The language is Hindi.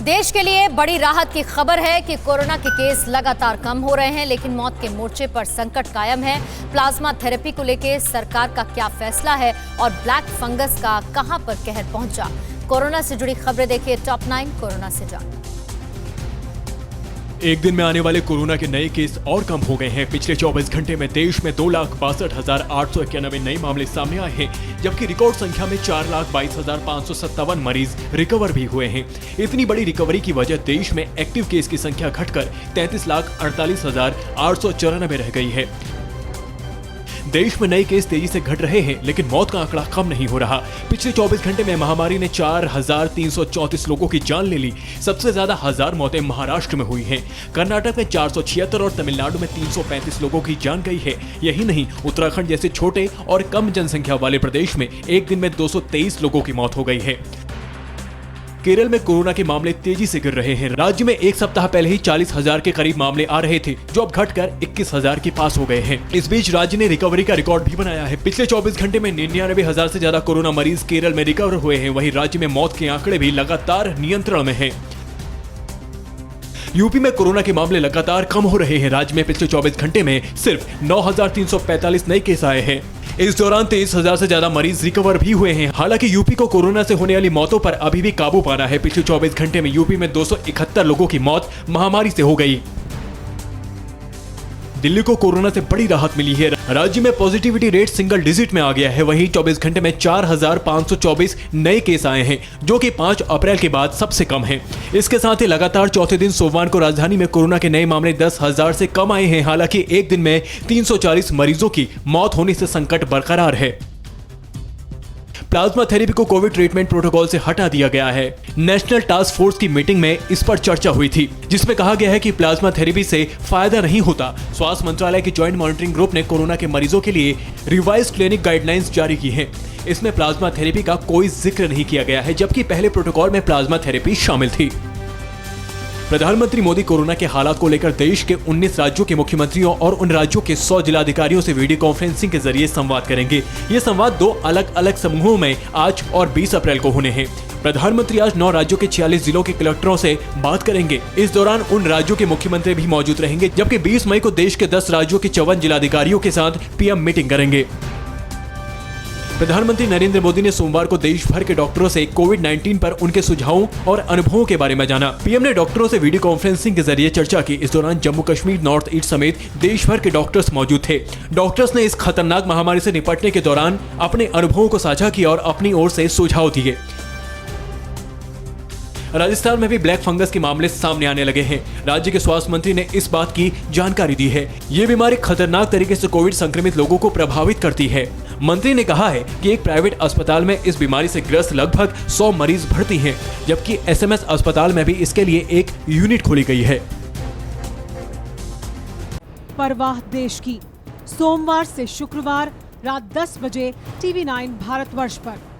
देश के लिए बड़ी राहत की खबर है कि कोरोना के केस लगातार कम हो रहे हैं, लेकिन मौत के मोर्चे पर संकट कायम है। प्लाज्मा थेरेपी को लेकर सरकार का क्या फैसला है और ब्लैक फंगस का कहां पर कहर पहुंचा? कोरोना से जुड़ी खबरें देखिए टॉप 9 कोरोना से जान। एक दिन में आने वाले कोरोना के नए केस और कम हो गए हैं। पिछले 24 घंटे में देश में 2,62,891 नए मामले सामने आए हैं, जबकि रिकॉर्ड संख्या में 4,22,557 मरीज रिकवर भी हुए हैं। इतनी बड़ी रिकवरी की वजह देश में एक्टिव केस की संख्या घटकर 33,48,894 रह गई है। देश में नए केस तेजी से घट रहे हैं, लेकिन मौत का आंकड़ा कम नहीं हो रहा। पिछले 24 घंटे में महामारी ने 4,334 लोगों की जान ले ली। सबसे ज्यादा 1000 मौतें महाराष्ट्र में हुई हैं। कर्नाटक में 476 और तमिलनाडु में 335 लोगों की जान गई है। यही नहीं, उत्तराखंड जैसे छोटे और कम जनसंख्या वाले प्रदेश में एक दिन में 223 लोगों की मौत हो गई है। केरल में कोरोना के मामले तेजी से गिर रहे हैं। राज्य में एक सप्ताह पहले ही 40,000 के करीब मामले आ रहे थे, जो अब घटकर 21,000 के पास हो गए हैं। इस बीच राज्य ने रिकवरी का रिकॉर्ड भी बनाया है। पिछले 24 घंटे में 99,000 से ज्यादा कोरोना मरीज केरल में रिकवर हुए हैं। वहीं राज्य में मौत के आंकड़े भी लगातार नियंत्रण में हैं। यूपी में कोरोना के मामले लगातार कम हो रहे हैं। राज्य में पिछले 24 घंटे में सिर्फ 9,345 नए केस आए हैं। इस दौरान 23,000 से ज्यादा मरीज रिकवर भी हुए हैं। हालांकि यूपी को कोरोना से होने वाली मौतों पर अभी भी काबू पाना है। पिछले 24 घंटे में यूपी में 271 लोगों की मौत महामारी से हो गई। दिल्ली को कोरोना से बड़ी राहत मिली है। राज्य में पॉजिटिविटी रेट सिंगल डिजिट में आ गया है। वहीं 24 घंटे में 4,524 नए केस आए हैं, जो कि 5 अप्रैल के बाद सबसे कम है। इसके साथ ही लगातार चौथे दिन सोमवार को राजधानी में कोरोना के नए मामले 10,000 से कम आए हैं। हालांकि एक दिन में 340 मरीजों की मौत होने से संकट बरकरार है। प्लाज्मा थेरेपी को कोविड ट्रीटमेंट प्रोटोकॉल से हटा दिया गया है। नेशनल टास्क फोर्स की मीटिंग में इस पर चर्चा हुई थी, जिसमें कहा गया है कि प्लाज्मा थेरेपी से फायदा नहीं होता। स्वास्थ्य मंत्रालय की ज्वाइंट मॉनिटरिंग ग्रुप ने कोरोना के मरीजों के लिए रिवाइज क्लिनिक गाइडलाइंस जारी की हैं। इसमें प्लाज्मा थेरेपी का कोई जिक्र नहीं किया गया है, जबकि पहले प्रोटोकॉल में प्लाज्मा थेरेपी शामिल थी। प्रधानमंत्री मोदी कोरोना के हालात को लेकर देश के 19 राज्यों के मुख्यमंत्रियों और उन राज्यों के 100 जिलाधिकारियों से वीडियो कॉन्फ्रेंसिंग के जरिए संवाद करेंगे। ये संवाद 2 अलग अलग समूहों में आज और 20 अप्रैल को होने हैं। प्रधानमंत्री आज 9 राज्यों के 46 जिलों के कलेक्टरों से बात करेंगे। इस दौरान उन राज्यों के मुख्यमंत्री भी मौजूद रहेंगे, जबकि 20 मई को देश के 10 राज्यों के 54 जिलाधिकारियों के साथ पीएम मीटिंग करेंगे। प्रधानमंत्री नरेंद्र मोदी ने सोमवार को देश भर के डॉक्टरों से कोविड-19 पर उनके सुझावों और अनुभवों के बारे में जाना। पीएम ने डॉक्टरों से वीडियो कॉन्फ्रेंसिंग के जरिए चर्चा की। इस दौरान जम्मू कश्मीर, नॉर्थ ईस्ट समेत देश भर के डॉक्टर्स मौजूद थे। डॉक्टर्स ने इस खतरनाक महामारी से निपटने के दौरान अपने अनुभवों को साझा किया और अपनी ओर से सुझाव दिए। राजस्थान में भी ब्लैक फंगस के मामले सामने आने लगे हैं। राज्य के स्वास्थ्य मंत्री ने इस बात की जानकारी दी है। ये बीमारी खतरनाक तरीके से कोविड संक्रमित लोगों को प्रभावित करती है। मंत्री ने कहा है कि एक प्राइवेट अस्पताल में इस बीमारी से ग्रस्त लगभग 100 मरीज भर्ती हैं, जबकि एसएमएस अस्पताल में भी इसके लिए एक यूनिट खोली गई है। परवाह देश की, सोमवार से शुक्रवार रात 10 बजे TV9 भारतवर्ष पर।